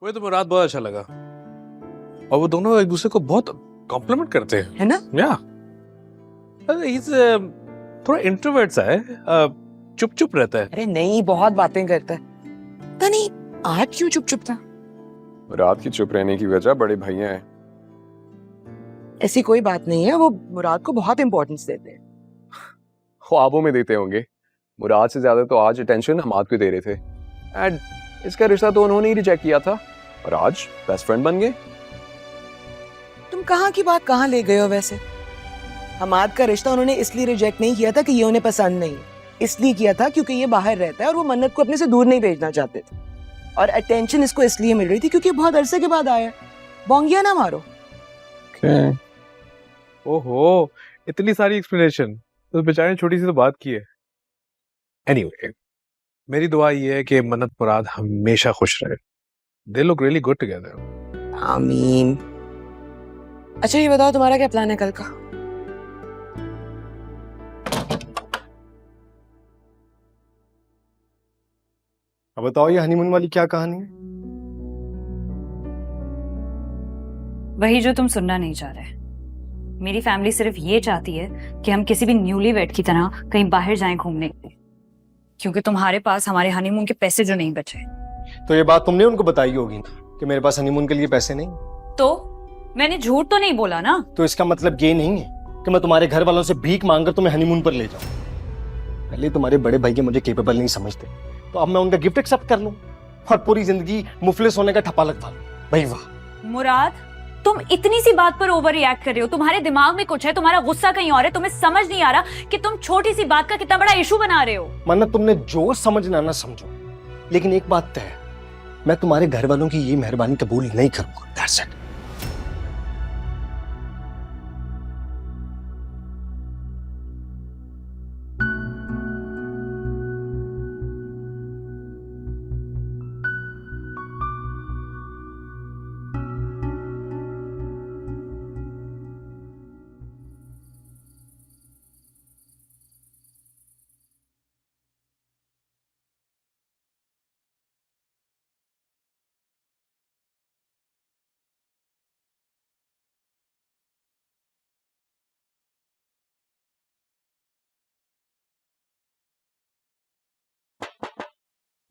मुझे तो मुराद बहुत अच्छा लगा और वो दोनों एक दूसरे को बहुत कॉम्प्लीमेंट करते हैं, है ना? या he's थोड़ा इंट्रोवर्ट सा है, चुप चुप रहता है। अरे नहीं, बहुत बातें करता है। पता नहीं आज क्यों चुप चुप था। मुराद की चुप रहने की वजह बड़े भैया हैं। ऐसी कोई बात नहीं है, वो मुराद को बहुत इंपॉर्टेंस देते हैं। ख्वाबों में देते होंगे। मुराद से ज्यादा तो आज अटेंशन हमाद को दे रहे थे। एंड इसका रिश्ता तो उन्होंने ही रिजेक्ट किया था और आज बेस्ट फ्रेंड बन गए। तुम कहाँ की बात कहाँ ले गए हो वैसे? हमाद का रिश्ता उन्होंने इसलिए रिजेक्ट नहीं किया था कि ये उन्हें पसंद नहीं, इसलिए किया था क्योंकि ये बाहर रहता है और वो मन्नत को अपने से दूर नहीं भेजना चाहते थे। और अटेंशन इसको इसलिए मिल रही थी क्योंकि बहुत अरसे के बाद आया। बोंगिया ना मारो। ओहो, इतनी सारी एक्सप्लेनेशन, तो बेचारे ने छोटी सी तो बात की है। एनीवे, मेरी दुआ ये है कि मन्नत मुराद हमेशा खुश रहे। They look really good together. आमीन। अच्छा ये बताओ तुम्हारा क्या प्लान है कल का? अब बताओ ये हनीमून वाली क्या कहानी है? वही जो तुम सुनना नहीं चाह रहे। मेरी फैमिली सिर्फ ये चाहती है कि हम किसी भी न्यूली वेड की तरह कहीं बाहर जाएं घूमने के लिए, क्योंकि तुम्हारे पास हमारे हनीमून के पैसे जो नहीं बचे। तो ये बात तुमने उनको बताई होगी ना कि मेरे पास हनीमून के लिए पैसे नहीं। तो मैंने झूठ तो नहीं बोला ना। तो इसका मतलब ये नहीं है कि मैं तुम्हारे घर वालों से भीख मांगकर तुम्हें हनीमून पर ले जाऊं। पहले तुम्हारे बड़े भाई के मुझे केपेबल नहीं समझते, तो अब मैं उनका गिफ्ट एक्सेप्ट कर लूं और पूरी जिंदगी मुफलिस होने का ठप्पा लगवा लूं। भाई वाह। मुराद, तुम इतनी सी बात पर ओवर रिएक्ट कर रहे हो। तुम्हारे दिमाग में कुछ है, तुम्हारा गुस्सा कहीं और है। तुम्हें समझ नहीं आ रहा कि तुम छोटी सी बात का कितना बड़ा इशू बना रहे हो। मन्नत, तुमने जो समझना ना समझो, लेकिन एक बात तय है, मैं तुम्हारे घर वालों की ये मेहरबानी कबूल नहीं करूंगा। That's it.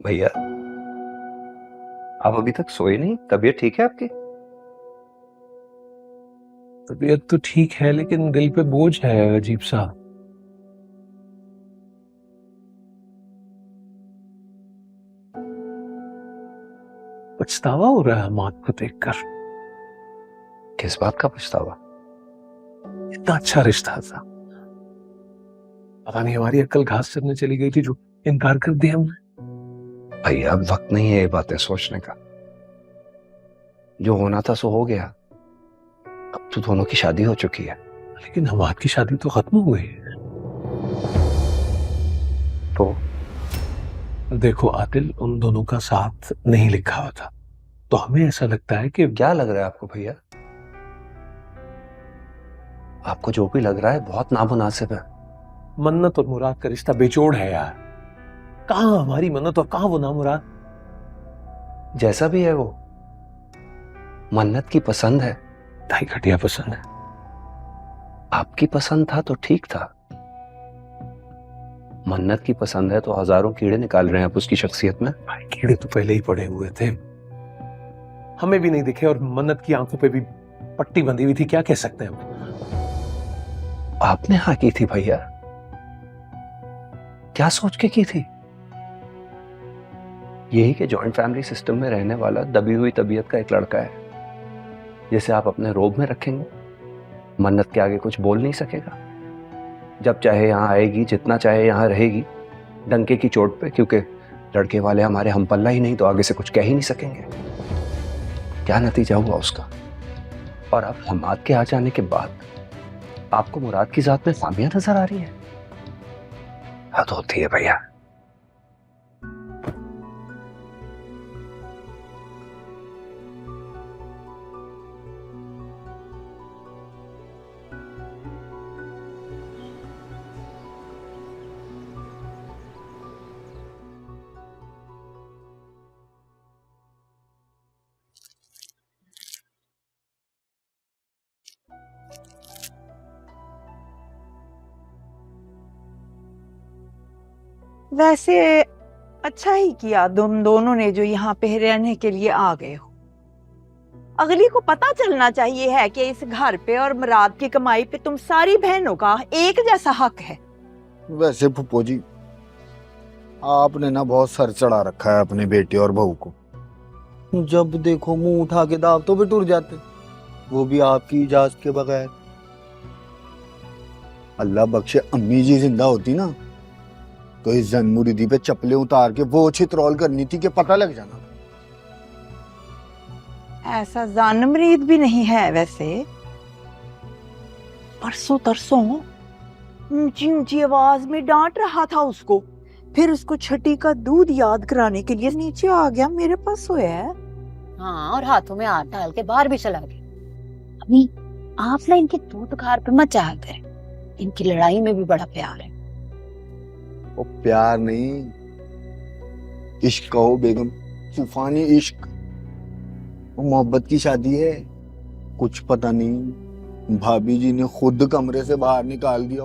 भैया, आप अभी तक सोए नहीं? तबीयत ठीक है आपकी? तबीयत तो ठीक है लेकिन दिल पे बोझ है अजीब सा। पछतावा हो रहा है मौत को देखकर। किस बात का पछतावा? इतना अच्छा रिश्ता था, पता नहीं हमारी अक्ल घास चरने चली गई थी जो इनकार कर दिया हमने। भैया, अब वक्त नहीं है ये बातें सोचने का। जो होना था सो हो गया। अब तो दोनों की शादी हो चुकी है। लेकिन हमाद की शादी तो खत्म हो गई है। तो देखो आदिल, उन दोनों का साथ नहीं लिखा हुआ था, तो हमें ऐसा लगता है कि क्या लग रहा है आपको भैया? आपको जो भी लग रहा है बहुत नामुनासिब है। मन्नत और मुराद का रिश्ता बेजोड़ है यार। कहां हमारी मन्नत और कहां वो नामुराद। जैसा भी है वो मन्नत की पसंद है। ढाई घटिया पसंद है। आपकी पसंद था तो ठीक था। मन्नत की पसंद है तो हजारों कीड़े निकाल रहे हैं आप उसकी शख्सियत में। भाई कीड़े तो पहले ही पड़े हुए थे, हमें भी नहीं दिखे और मन्नत की आंखों पे भी पट्टी बंधी हुई थी। क्या कह सकते हैं हम। आपने हाँ की थी भैया? क्या सोच के की थी? यही कि जॉइंट फैमिली सिस्टम में रहने वाला दबी हुई तबीयत का एक लड़का है, जिसे आप अपने रोब में रखेंगे। मन्नत के आगे कुछ बोल नहीं सकेगा। जब चाहे यहां आएगी, जितना चाहे यहां रहेगी, डंके की चोट पे, क्योंकि लड़के वाले हमारे हम पल्ला ही नहीं तो आगे से कुछ कह ही नहीं सकेंगे। क्या नतीजा हुआ उसका? और अब हमाद के आ जाने के बाद आपको मुराद की जात में खामियां नजर आ रही है। हद होती है भैया। वैसे अच्छा ही किया तुम दोनों ने जो यहाँ पे रहने के लिए आ गए हो। अगली को पता चलना चाहिए है कि इस घर पे और मुराद की कमाई पे तुम सारी बहनों का एक जैसा हक है। वैसे फूफो जी, आपने ना बहुत सर चढ़ा रखा है अपने बेटे और बहू को। जब देखो मुंह उठा के दावतों पे टूट जाते, वो भी आपकी इजाजत के बगैर। अल्लाह बख्शे अम्मी जी जिंदा होती ना, तो इस जन्मुरिदी पे चप्पलें उतार के वो छितरौल करनी थी कि पता लग जाना। ऐसा जानमरीद भी नहीं है वैसे। परसों तरसों ऊंची ऊंची आवाज में डांट रहा था उसको, फिर उसको छठी का दूध याद कराने के लिए नीचे आ गया, मेरे पास सोया है। हाँ, और हाथों में हाथ डाल के बाहर भी चला गया। अभी आप ना इनकी तूत खार पे मत जाया करें, इनकी लड़ाई में भी बड़ा प्यार है। वो प्यार नहीं, इश्क कहो बेगम, तूफानी इश्क। वो मोहब्बत की शादी है। कुछ पता नहीं भाभी जी ने खुद कमरे से बाहर निकाल दिया।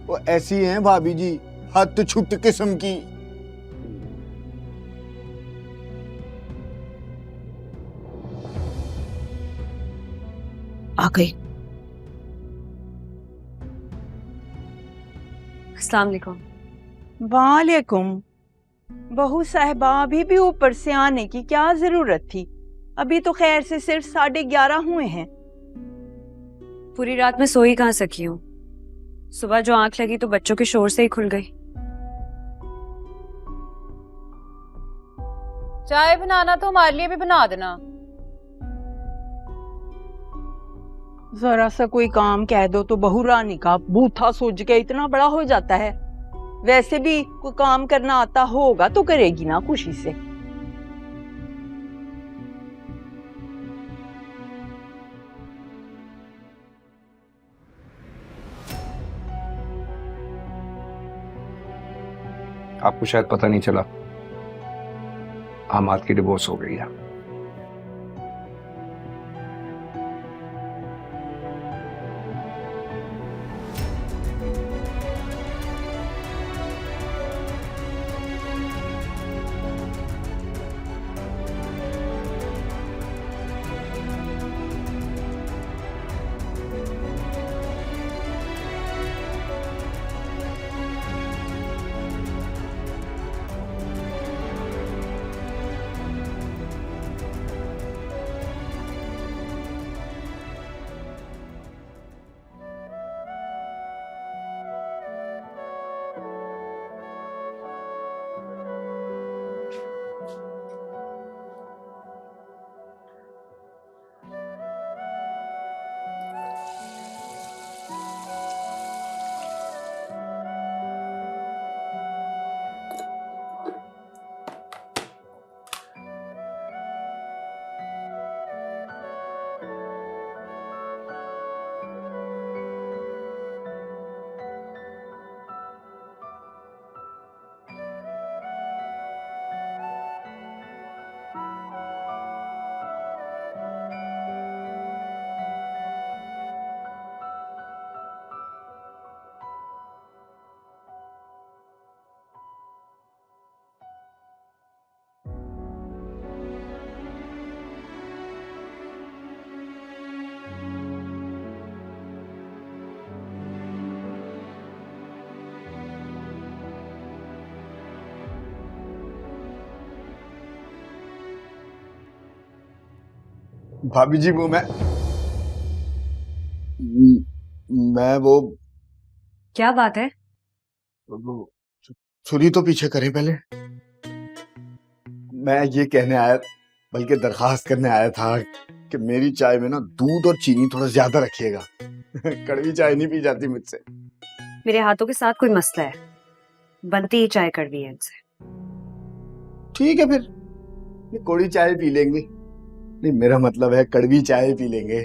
वो ऐसी हैं भाभी जी, हद छुट किस्म की। आ गई। अस्सलाम वालेकुम। वालेकुम। बहू साहिबा, अभी भी ऊपर से आने की क्या जरूरत थी? अभी तो खैर से सिर्फ 11:30 हुए हैं। पूरी रात में सो ही कहाँ सकी हूँ। सुबह जो आंख लगी तो बच्चों के शोर से ही खुल गई। चाय बनाना तो हमारे लिए भी बना देना। जरा सा कोई काम कह दो तो बहू रानी का बूथा सूझ के इतना बड़ा हो जाता है। वैसे भी कोई काम करना आता होगा तो करेगी ना खुशी से। आपको शायद पता नहीं चला, आमाद की डिवोर्स हो गई है। भाभी जी वो मैं वो क्या बात है? छुरी तो पीछे करें पहले। मैं ये कहने आया, बल्कि दरखास्त करने आया था कि मेरी चाय में ना दूध और चीनी थोड़ा ज्यादा रखिएगा। कड़वी चाय नहीं पी जाती मुझसे। मेरे हाथों के साथ कोई मसला है? बनती ही चाय कड़वी है इनसे। ठीक है फिर, ये कौड़ी चाय पी लेंगे। नहीं, मेरा मतलब है कड़वी चाय पी लेंगे।